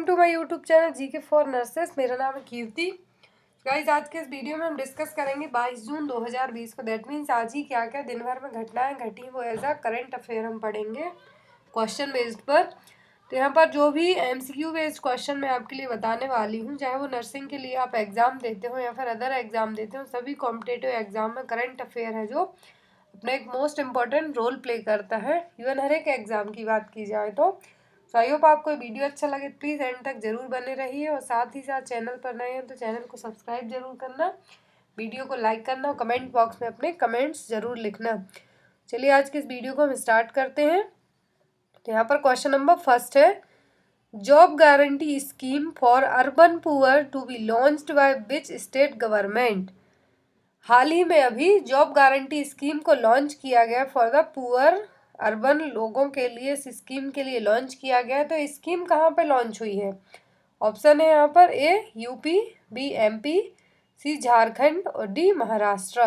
Welcome to my YouTube channel GK for nurses. मेरा नाम है कीर्ति। गाइस, आज के इस वीडियो में हम डिस्कस करेंगे 22 जून 2020 को। दैट मीन्स आज ही क्या क्या दिन भर में घटनाएं घटी वो एज अ करंट अफेयर हम पढ़ेंगे क्वेश्चन बेस्ड पर। तो यहाँ पर जो भी MCQ बेस्ड क्वेश्चन मैं आपके लिए बताने वाली हूँ, चाहे वो नर्सिंग के लिए आप एग्जाम देते हो या फिर अदर एग्जाम देते हो, सभी कॉम्पिटेटिव एग्जाम में करंट अफेयर है जो अपना एक मोस्ट इम्पॉर्टेंट रोल प्ले करता है। इवन हर एक एग्जाम की बात की जाए तो आई होप आपको वीडियो अच्छा लगे, प्लीज़ एंड तक जरूर बने रहिए। और साथ ही साथ चैनल पर नए हैं तो चैनल को सब्सक्राइब जरूर करना, वीडियो को लाइक करना और कमेंट बॉक्स में अपने कमेंट्स जरूर लिखना। चलिए आज के इस वीडियो को हम स्टार्ट करते हैं। तो यहाँ पर क्वेश्चन नंबर फर्स्ट है, job guarantee scheme for urban poor to be launched by which state government. हाल ही में अभी जॉब गारंटी स्कीम को लॉन्च किया गया फॉर द पुअर अर्बन लोगों के लिए, इस स्कीम के लिए लॉन्च किया गया है। तो स्कीम कहाँ पे लॉन्च हुई है? ऑप्शन है यहाँ पर ए यूपी, बी MP, सी झारखंड और डी महाराष्ट्र।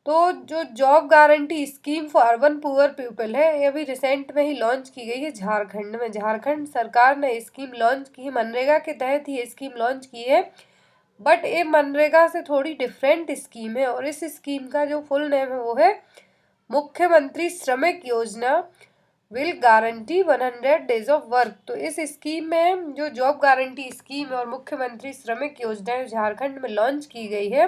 तो जो job guarantee scheme for urban poor people है, ये अभी रिसेंट में ही लॉन्च की गई है झारखंड में। झारखंड सरकार ने स्कीम लॉन्च की है, मनरेगा के तहत ही स्कीम लॉन्च की है। बट ये मनरेगा से थोड़ी डिफरेंट स्कीम है और इस स्कीम का जो फुल नेम है वो है मुख्यमंत्री श्रमिक योजना will guarantee 100 days of work. तो इस स्कीम में जो जॉब गारंटी स्कीम है और मुख्यमंत्री श्रमिक योजना झारखंड में लॉन्च की गई है,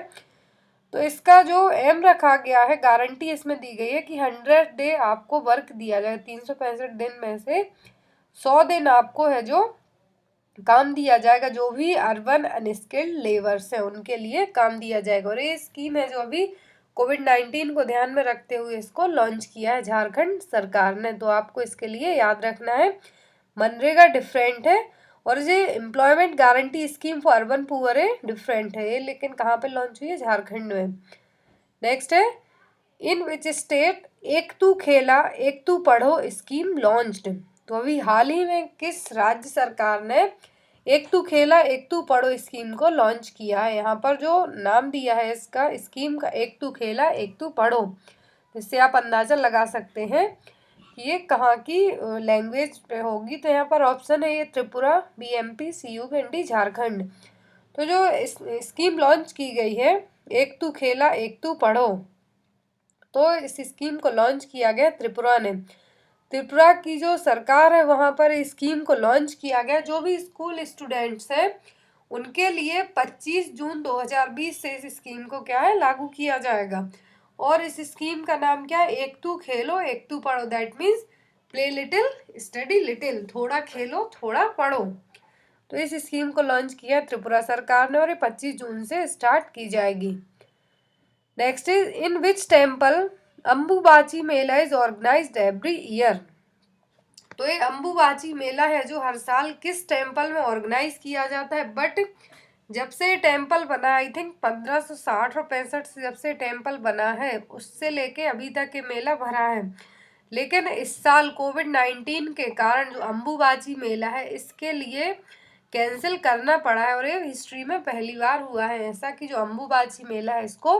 तो इसका जो एम रखा गया है, गारंटी इसमें दी गई है कि 100 डे आपको वर्क दिया जाए। 365 दिन में से 100 दिन आपको है जो काम दिया जाएगा, जो भी अर्बन अनस्किल्ड लेबर्स हैं उनके लिए काम दिया जाएगा। और ये स्कीम है जो अभी कोविड-19 को ध्यान में रखते हुए इसको लॉन्च किया है झारखंड सरकार ने। तो आपको इसके लिए याद रखना है मनरेगा डिफरेंट है और ये employment guarantee scheme for urban poor है डिफरेंट है। ये लेकिन कहाँ पे लॉन्च हुई है? झारखंड में। नेक्स्ट है, इन विच स्टेट एक तू खेला एक तू पढ़ो स्कीम लॉन्च्ड। तो अभी हाल ही में किस राज्य सरकार ने एक तू खेला एक तू पढ़ो स्कीम को लॉन्च किया है? यहाँ पर जो नाम दिया है इसका स्कीम का, एक तू खेला एक तू पढ़ो, इससे आप अंदाजा लगा सकते हैं कि ये कहाँ की लैंग्वेज पे होगी। तो यहाँ पर ऑप्शन है ये Tripura, B MP, C UP and D Jharkhand. तो जो स्कीम लॉन्च की गई है एक तू खेला एक तू पढ़ो, तो इस स्कीम को लॉन्च किया गया त्रिपुरा ने। त्रिपुरा की जो सरकार है वहाँ पर इस स्कीम को लॉन्च किया गया। जो भी स्कूल स्टूडेंट्स हैं उनके लिए 25 जून 2020 से इस स्कीम को क्या है लागू किया जाएगा। और इस स्कीम का नाम क्या है? एक तू खेलो एक तू पढ़ो। That means play little study little, थोड़ा खेलो थोड़ा पढ़ो। तो इस स्कीम को लॉन्च किया त्रिपुरा सरकार ने और ये 25 जून से स्टार्ट की जाएगी। Next is, in which temple Ambubachi Mela is organised every year. तो ये अम्बुबाची मेला है जो हर साल किस टेम्पल में ऑर्गेनाइज किया जाता है? बट जब से टेम्पल बना, आई थिंक 1560 और 65 से जब से टेम्पल बना है, उससे लेके अभी तक ये मेला भरा है। लेकिन इस साल कोविड-19 के कारण जो अम्बुबाची मेला है इसके लिए कैंसिल करना पड़ा है। और ये हिस्ट्री में पहली बार हुआ है ऐसा कि जो अम्बुबाची मेला है इसको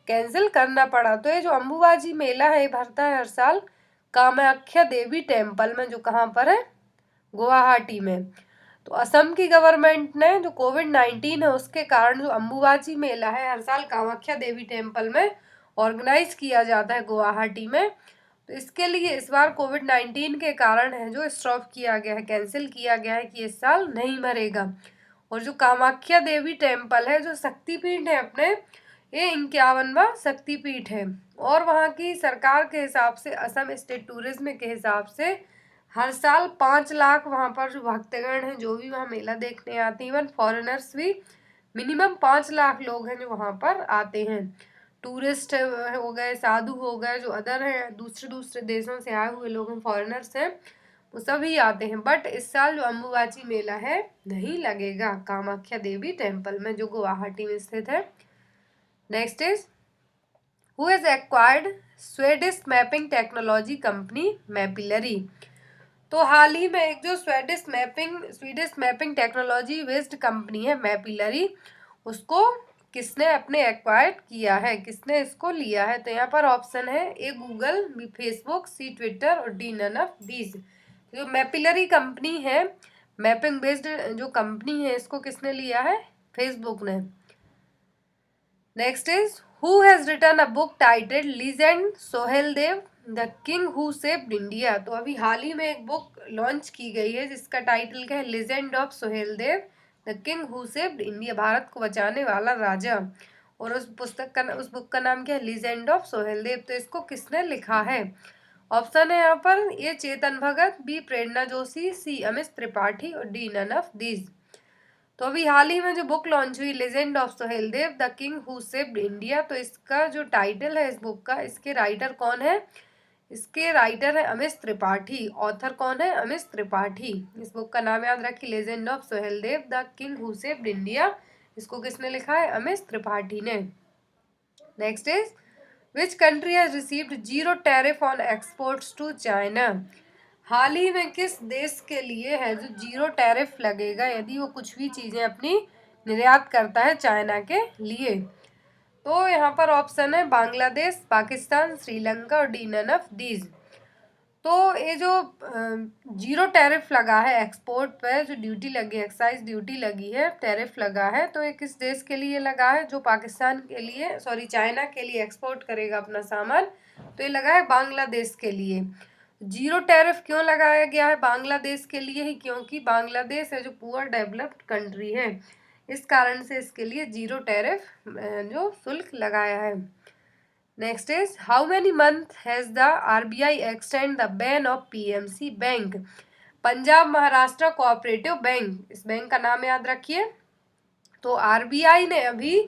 कैंसिल करना पड़ा। तो ये जो अम्बुबाची मेला है भरता है हर साल कामाख्या देवी टेम्पल में, जो कहाँ पर है? गुवाहाटी में। तो असम की गवर्नमेंट ने जो कोविड-19 है उसके कारण जो अम्बुबाची मेला है हर साल कामाख्या देवी टेम्पल में ऑर्गेनाइज किया जाता है गुवाहाटी में। तो इसके लिए इस बार कोविड-19 के कारण है जो स्टॉप किया गया है, कैंसिल किया गया है कि इस साल नहीं भरेगा। और जो कामाख्या देवी टेम्पल है जो शक्तिपीठ है अपने, ये 51वां शक्तिपीठ है। और वहाँ की सरकार के हिसाब से, असम स्टेट टूरिज्म के हिसाब से हर साल 5 लाख वहाँ पर जो भक्तगण हैं जो भी वहाँ मेला देखने आते हैं, इवन फॉरेनर्स भी मिनिमम 5 लाख लोग हैं जो वहाँ पर आते हैं। टूरिस्ट हो गए, साधु हो गए, जो अदर हैं दूसरे देशों से आए हुए लोग हैं, फॉरेनर्स हैं, वो सभी आते हैं। बट इस साल जो अम्बुबाची मेला है नहीं लगेगा कामाख्या देवी टेम्पल में जो गुवाहाटी में स्थित है। Next is, who has acquired Swedish mapping technology company Mapillary. तो हाल ही में एक जो Swedish mapping technology based company है मैपिलरी, उसको किसने अपने एक्वायर किया है, किसने इसको लिया है? तो यहाँ पर ऑप्शन है A Google, B Facebook, C Twitter और डी नन ऑफ दीज। जो मैपिलरी कंपनी है, मैपिंग बेस्ड जो कंपनी है इसको किसने लिया है? फेसबुक ने। Next is who has written a book titled legend Sohel Dev the king who saved India. तो अभी हाल ही में एक बुक लॉन्च की गई है जिसका टाइटल क्या है? Legend of Sohail Dev the king who saved India, Bharat को बचाने वाला राजा। और उस बुक का नाम क्या है? लीजेंड ऑफ सोहेल देव। तो इसको किसने लिखा है? ऑप्शन है यहाँ पर ए चेतन भगत, बी प्रेरणा जोशी, सी अमित त्रिपाठी और डी नन ऑफ दीज। तो अभी हाल ही में जो बुक लॉन्च हुई legend of Sohail Dev the king who saved India, तो इसका जो टाइटल है इस बुक का, इसके राइटर कौन है? इसके राइटर है अमित त्रिपाठी। ऑथर कौन है? अमित त्रिपाठी। इस बुक का नाम याद रखिए, legend of Sohail Dev the king who saved India. इसको किसने लिखा है? अमित त्रिपाठी ने। Next is which country has received zero tariff on exports to China. हाल ही में किस देश के लिए है जो जीरो टैरिफ लगेगा यदि वो कुछ भी चीजें अपनी निर्यात करता है चाइना के लिए? तो यहाँ पर ऑप्शन है बांग्लादेश, पाकिस्तान, श्रीलंका और डी नन ऑफ दीज। तो ये जो जीरो टैरिफ लगा है एक्सपोर्ट पे, जो ड्यूटी लगी, एक्साइज ड्यूटी लगी है, टैरिफ लगा है, तो ये किस देश के लिए लगा है? जो पाकिस्तान के लिए, सॉरी चाइना के लिए एक्सपोर्ट करेगा अपना सामान, तो ये लगा है बांग्लादेश के लिए। जीरो टैरिफ क्यों लगाया गया है बांग्लादेश के लिए ही? क्योंकि बांग्लादेश है जो पुअर डेवलप्ड कंट्री है, इस कारण से इसके लिए जीरो टैरिफ जो शुल्क लगाया है। Next is how many month has the RBI extend the ban of PMC bank. Punjab Maharashtra cooperative bank, इस बैंक का नाम याद रखिए। तो आरबीआई ने अभी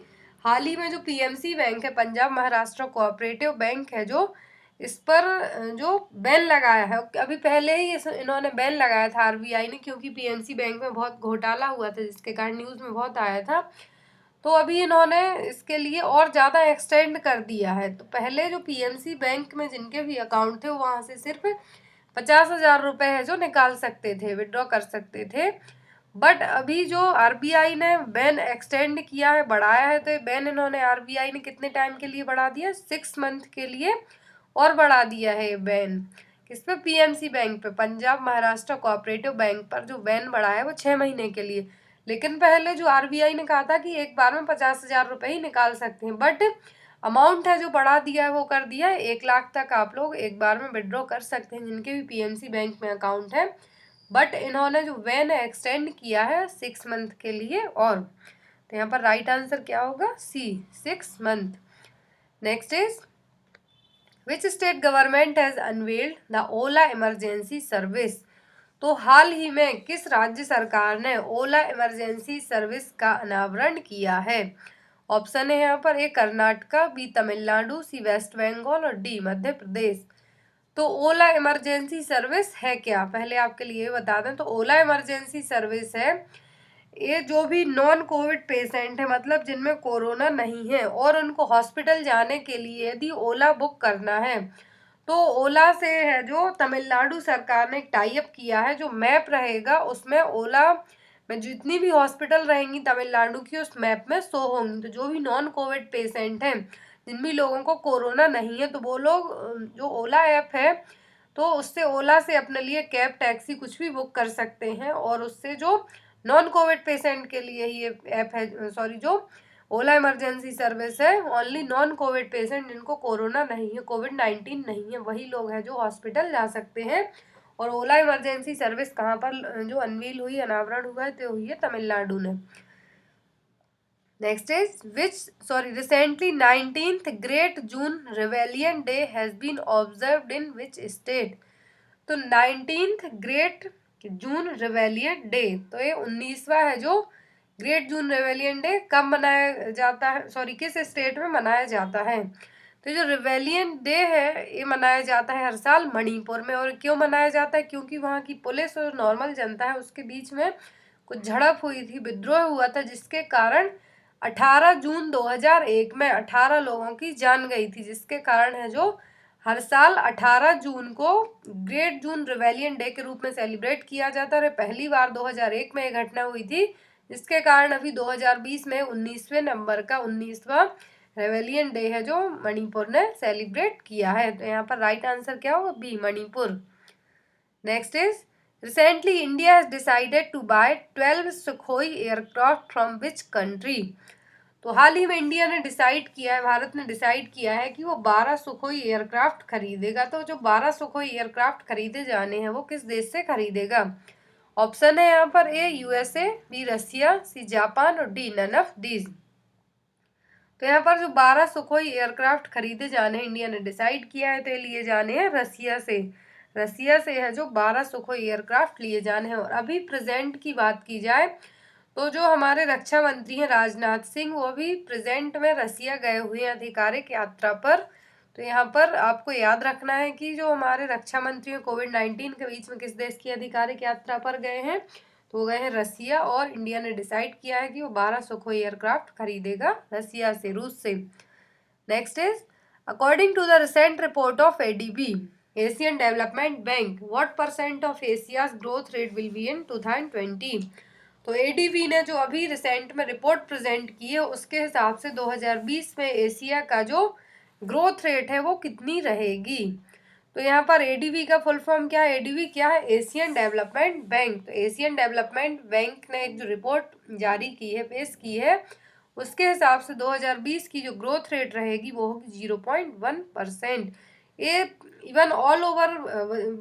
हाल ही में जो पीएमसी बैंक है, पंजाब महाराष्ट्र कोऑपरेटिव बैंक है, जो इस पर जो बैन लगाया है, अभी पहले ही इन्होंने बैन लगाया था आरबीआई ने, क्योंकि पीएमसी बैंक में बहुत घोटाला हुआ था जिसके कारण न्यूज़ में बहुत आया था। तो अभी इन्होंने इसके लिए और ज़्यादा एक्सटेंड कर दिया है। तो पहले जो पीएमसी बैंक में जिनके भी अकाउंट थे वहाँ से सिर्फ 50,000 रुपये है जो निकाल सकते थे, विड्रॉ कर सकते थे। बट अभी जो आरबीआई ने बैन एक्सटेंड किया है, बढ़ाया है, तो ये बैन इन्होंने आरबीआई ने कितने टाइम के लिए बढ़ा दिया? 6 मंथ के लिए और बढ़ा दिया है ये बैन। किस पे? पीएमसी बैंक पे, पंजाब महाराष्ट्र कोऑपरेटिव बैंक पर जो बैन बढ़ा है वो 6 महीने के लिए। लेकिन पहले जो आरबीआई ने कहा था कि एक बार में 50,000 रुपये ही निकाल सकते हैं, बट अमाउंट है जो बढ़ा दिया है, वो कर दिया है 1 लाख तक आप लोग एक बार में विड्रॉ कर सकते हैं जिनके भी पीएमसी बैंक में अकाउंट है। बट इन्होंने जो बैन एक्सटेंड किया है 6 मंथ के लिए और। तो यहाँ पर राइट आंसर क्या होगा? सी, 6 month. Next is which state government has unveiled the Ola emergency service. तो हाल ही में किस राज्य सरकार ने ओला इमरजेंसी सर्विस का अनावरण किया है? ऑप्शन है यहाँ पर ए कर्नाटका, बी तमिलनाडु, सी वेस्ट बंगाल और डी मध्य प्रदेश। तो ओला इमरजेंसी सर्विस है क्या? पहले आपके लिए बता दें, तो ओला इमरजेंसी सर्विस है ये जो भी नॉन कोविड पेशेंट है, मतलब जिनमें कोरोना नहीं है और उनको हॉस्पिटल जाने के लिए यदि ओला बुक करना है, तो ओला से है जो तमिलनाडु सरकार ने एक टाई अप किया है, जो मैप रहेगा उसमें ओला में जितनी भी हॉस्पिटल रहेंगी तमिलनाडु की उस मैप में शो होंगी। तो जो भी नॉन कोविड पेशेंट हैं, जिन भी लोगों को कोरोना नहीं है, तो वो लोग जो ओला ऐप है तो उससे ओला से अपने लिए कैब, टैक्सी कुछ भी बुक कर सकते हैं। और उससे जो नॉन कोविड पेशेंट के लिए ही ये ऐप है, सॉरी जो ओला इमरजेंसी सर्विस है, ओनली नॉन कोविड पेशेंट जिनको कोरोना नहीं है, कोविड-19 नहीं है, वही लोग हैं जो हॉस्पिटल जा सकते हैं। और ओला इमरजेंसी सर्विस कहाँ पर जो अनवील हुई, अनावरण हुआ है, तो हुई है तमिलनाडु ने। Next is recently 19th great June rebellion day has been observed in which state. तो 19th great June rebellion day, तो ये 19वां है जो ग्रेट जून रिवेलियन डे कब मनाया जाता है, सॉरी किस स्टेट में मनाया जाता है? तो जो रिवेलियन डे है ये मनाया जाता है हर साल मणिपुर में। और क्यों मनाया जाता है? क्योंकि वहाँ की पुलिस और नॉर्मल जनता है उसके बीच में कुछ झड़प हुई थी, विद्रोह हुआ था, जिसके कारण 18 जून 2001 में 18 लोगों की जान गई थी, जिसके कारण है जो हर साल 18 जून को ग्रेट जून रिवेलियन डे के रूप में सेलिब्रेट किया जाता है। पहली बार 2001 में ये घटना हुई थी, जिसके कारण अभी 2020 में 19वें नंबर का 19वां रेवेलियन डे है जो मणिपुर ने सेलिब्रेट किया है। तो यहाँ पर राइट आंसर क्या होगा? B, Manipur. Next is recently India has decided to buy 12 Sukhoi aircraft from which country. तो हाल ही में इंडिया ने डिसाइड किया है, भारत ने डिसाइड किया है कि वो 12 सुखोई एयरक्राफ्ट खरीदेगा। तो जो 12 सुखोई एयरक्राफ्ट खरीदे जाने हैं वो किस देश से खरीदेगा? ऑप्शन है यहाँ पर A USA, B Russia, C Japan और डी नन ऑफ दीज। तो यहाँ पर जो 12 सुखोई एयरक्राफ्ट खरीदे जाने हैं, इंडिया ने डिसाइड किया है तो ये लिए जाने हैं रसिया से। रसिया से है जो 12 सुखोई एयरक्राफ्ट लिए जाने हैं। और अभी प्रेजेंट की बात की जाए तो जो हमारे रक्षा मंत्री हैं राजनाथ सिंह, वो भी प्रेजेंट में रसिया गए हुए हैं आधिकारिक यात्रा पर। तो यहाँ पर आपको याद रखना है कि जो हमारे रक्षा मंत्री हैं कोविड-19 के बीच में किस देश की आधिकारिक यात्रा पर गए हैं, तो वो गए हैं रसिया। और इंडिया ने डिसाइड किया है कि वो 12 सुखोई एयरक्राफ्ट खरीदेगा रसिया से, रूस से। Next is according to the recent report of ADB Asian Development Bank, what percent of Asia's growth rate will be in 2020। तो एडीबी ने जो अभी रिसेंट में रिपोर्ट प्रेजेंट की है उसके हिसाब से 2020 में एशिया का जो ग्रोथ रेट है वो कितनी रहेगी। तो यहाँ पर एडीबी का फुल फॉर्म क्या है? एडीबी क्या है? Asian Development bank. तो एशियन डेवलपमेंट बैंक ने एक जो रिपोर्ट जारी की है, पेश की है, उसके हिसाब से 2020 की जो ग्रोथ रेट रहेगी वो होगी 0.1%। ये इवन ऑल ओवर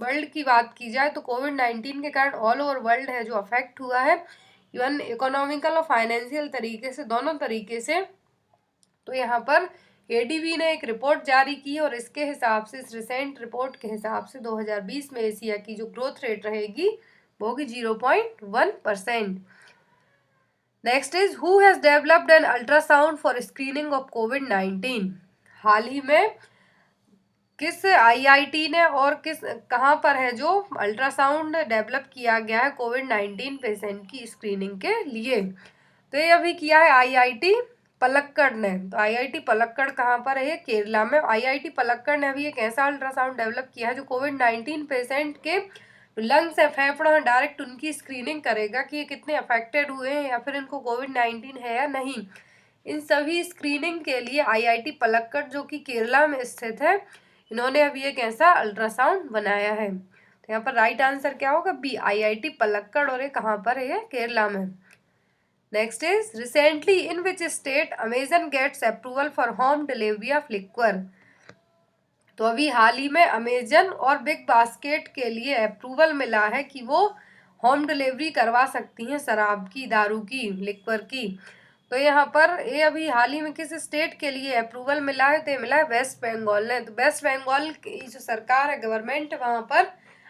वर्ल्ड की बात की जाए तो कोविड-19 के कारण ऑल ओवर वर्ल्ड है जो अफेक्ट हुआ है, इवन इकोनॉमिकल और फाइनेंशियल तरीके से, दोनों तरीके से। तो यहाँ पर एडीबी ने एक रिपोर्ट जारी की और इसके हिसाब से, इस रिसेंट रिपोर्ट के हिसाब से 2020 में एशिया की जो ग्रोथ रेट रहेगी वो होगी 0.1%। Next is who has developed an ultrasound for screening of कोविड-19। हाल ही में किस आईआईटी ने और किस कहाँ पर है जो अल्ट्रासाउंड डेवलप किया गया है कोविड-19 पेशेंट की स्क्रीनिंग के लिए? तो ये अभी किया है आईआईटी पलक्कड़ ने। तो आईआईटी पलक्कड़ कहाँ पर है? केरला में। आईआईटी पलक्कड़ ने अभी एक ऐसा अल्ट्रासाउंड डेवलप किया है जो कोविड-19 पेशेंट के लंग्स या फेफड़ों में डायरेक्ट उनकी स्क्रीनिंग करेगा कि ये कितने अफेक्टेड हुए हैं या फिर इनको कोविड-19 है या नहीं। इन सभी स्क्रीनिंग के लिए आईआईटी पलक्कड़ जो कि केरला में स्थित है, इन्होंने अभी एक ऐसा अल्ट्रासाउंड बनाया है। तो यहाँ पर राइट आंसर क्या होगा? B, IIT Palakkad. और ये कहाँ पर है? केरला में। Next is recently in which state Amazon gets approval for home delivery of liquor. तो अभी हाल ही में अमेजन और बिग बास्केट के लिए अप्रूवल मिला है कि वो होम डिलीवरी करवा सकती हैं शराब की, दारू की, लिक्वर की। तो यहाँ पर ये अभी हाल ही में किस स्टेट के लिए अप्रूवल मिला है? तो ये मिला है वेस्ट बंगाल ने। तो वेस्ट बंगाल की जो सरकार है, गवर्नमेंट, वहाँ पर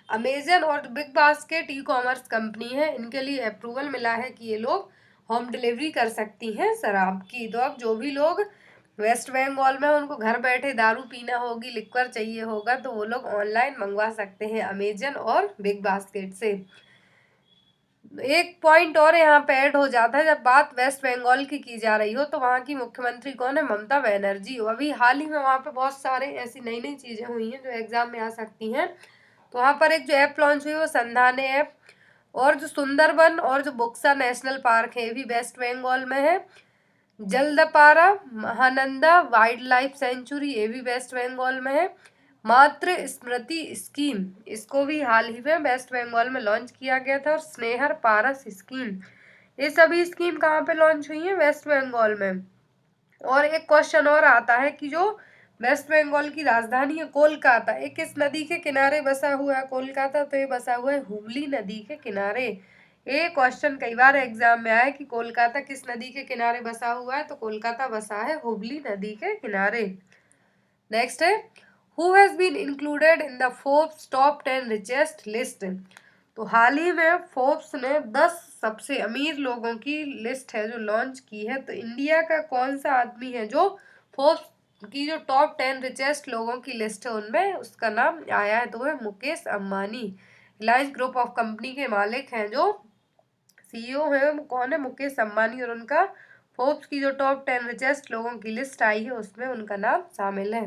अमेजन और big basket e commerce company है, इनके लिए अप्रूवल मिला है कि ये लोग होम डिलीवरी कर सकती हैं शराब की। तो अब जो भी लोग वेस्ट बंगाल में उनको घर बैठे दारू पीना होगी, लिक्वर चाहिए होगा, तो वो लोग ऑनलाइन मंगवा सकते हैं अमेजन और बिग बास्केट से। एक पॉइंट और यहाँ पे ऐड हो जाता है, जब बात वेस्ट बंगाल की जा रही हो तो वहाँ की मुख्यमंत्री कौन है? ममता बनर्जी। अभी हाल ही में वहाँ पे बहुत सारे ऐसी नई नई चीजें हुई हैं जो एग्जाम में आ सकती हैं। तो वहाँ पर एक जो ऐप लॉन्च हुई वो संधाने ऐप। और जो सुंदरबन और जो बुक्सा नेशनल पार्क है ये भी वेस्ट बंगाल में है। जलदपारा महानंदा वाइल्ड लाइफ सेंचुरी ये भी वेस्ट बंगाल में है। मातृ स्मृति स्कीम, इसको भी हाल ही में वेस्ट बंगाल में लॉन्च किया गया था। और स्नेहर पारस स्कीम, ये सभी स्कीम कहाँ पे लॉन्च हुई है? वेस्ट बंगाल में। और एक क्वेश्चन और आता है कि जो वेस्ट बंगाल की राजधानी है कोलकाता, ये किस नदी के किनारे बसा हुआ है कोलकाता? तो ये बसा हुआ है हुगली नदी के किनारे। ये क्वेश्चन कई बार एग्जाम में आया है कि कोलकाता किस नदी के किनारे बसा हुआ है? तो कोलकाता बसा है हुगली नदी के किनारे। नेक्स्ट है who has been included in the Forbes top 10 richest list. तो हाल ही में फोर्ब्स ने 10 सबसे अमीर लोगों की लिस्ट है जो लॉन्च की है। तो इंडिया का कौन सा आदमी है जो फोर्ब्स की जो टॉप 10 रिचेस्ट लोगों की लिस्ट है उनमें उसका नाम आया है? तो वह Mukesh Ambani, Reliance group of company के मालिक हैं, जो सीईओ है वो कौन है? मुकेश अंबानी। और उनका फोर्ब्स की जो टॉप 10 रिचेस्ट लोगों की लिस्ट आई है उसमें उनका नाम शामिल है।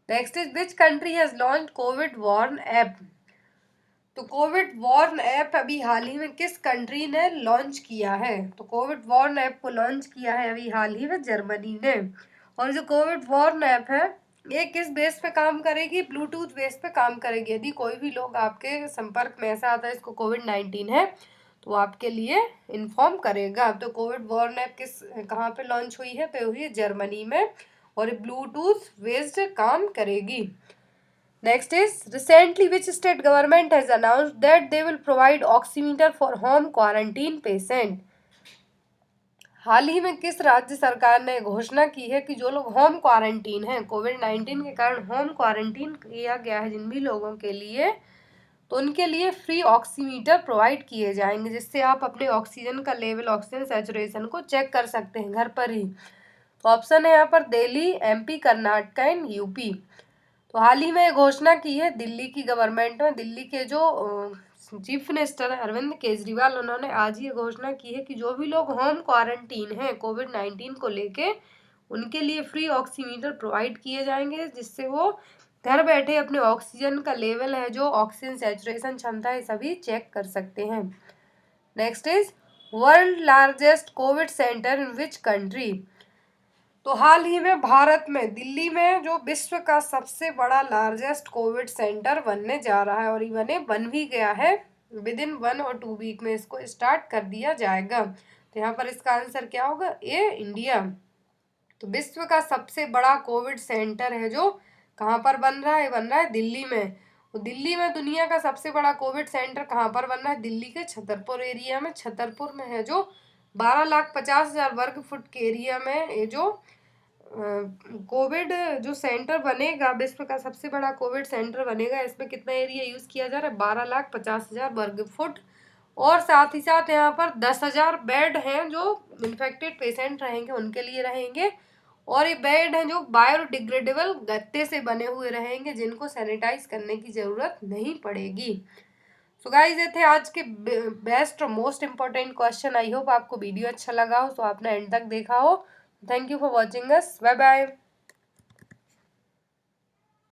Next is which country has launch covid warn app. तो कोविड वॉर्न ऐप अभी हाल ही में किस कंट्री ने लॉन्च किया है? तो कोविड वॉर्न ऐप को लॉन्च किया है अभी हाल ही में जर्मनी ने। और जो कोविड वॉर्न ऐप है ये किस बेस पे काम करेगी? ब्लूटूथ बेस पे काम करेगी। यदि कोई भी लोग आपके संपर्क में ऐसा आता है इसको कोविड-19 है, तो वो आपके लिए इन्फॉर्म करेगा। तो कोविड वॉर्न ऐप कहाँ पे लॉन्च हुई है? तो हुई है जर्मनी में, और ये ब्लूटूथ बेस्ड काम करेगी। Next is recently which state government has announced that they will provide oximeter for home quarantine patient. हाल ही में किस राज्य सरकार ने घोषणा की है कि जो लोग होम क्वारंटीन हैं, कोविड-19 के कारण होम क्वारंटीन किया गया है जिन भी लोगों के लिए, तो उनके लिए फ्री ऑक्सीमीटर प्रोवाइड किए जाएंगे, जिससे आप अपने ऑक्सीजन का लेवल, ऑक्सीजन सैचुरेशन को चेक कर सकते हैं घर पर ही। तो ऑप्शन है यहाँ पर Delhi, MP, Karnataka and UP. तो हाल ही में घोषणा की है दिल्ली की गवर्नमेंट में, दिल्ली के जो चीफ मिनिस्टर अरविंद केजरीवाल, उन्होंने आज ये घोषणा की है कि जो भी लोग होम क्वारंटीन हैं कोविड-19 को लेके, उनके लिए फ्री ऑक्सीमीटर प्रोवाइड किए जाएंगे, जिससे वो घर बैठे अपने ऑक्सीजन का लेवल है, जो ऑक्सीजन सैचुरेशन क्षमता है, सभी चेक कर सकते हैं। Next is world largest Covid centre in which country. तो हाल ही में भारत में दिल्ली में जो विश्व का सबसे बड़ा लार्जेस्ट कोविड सेंटर बनने जा रहा है, और ये बन भी गया है। विद इन 1 और 2 वीक में इसको स्टार्ट कर दिया जाएगा। तो यहाँ पर इसका आंसर क्या होगा? ए, इंडिया। तो विश्व का सबसे बड़ा कोविड सेंटर है जो कहाँ पर बन रहा है? बन रहा है दिल्ली में। तो दिल्ली में दुनिया का सबसे बड़ा कोविड सेंटर कहाँ पर बन रहा है? दिल्ली के छतरपुर एरिया में। छतरपुर में है, जो 12,50,000 वर्ग फुट के एरिया में ये जो कोविड जो सेंटर बनेगा, विश्व का सबसे बड़ा कोविड सेंटर बनेगा। इसमें कितना एरिया यूज किया जा रहा है? 12,50,000 वर्ग फुट। और साथ ही साथ यहाँ पर 10,000 बेड हैं जो इन्फेक्टेड पेशेंट रहेंगे उनके लिए रहेंगे। और ये बेड हैं जो बायोडिग्रेडेबल गत्ते से बने हुए रहेंगे, जिनको सैनिटाइज करने की जरूरत नहीं पड़ेगी। सो गाइस, ये थे आज के बेस्ट और most important question. I hope आपको वीडियो अच्छा लगा हो, तो आपने एंड तक देखा हो। Thank you for watching us. Bye bye.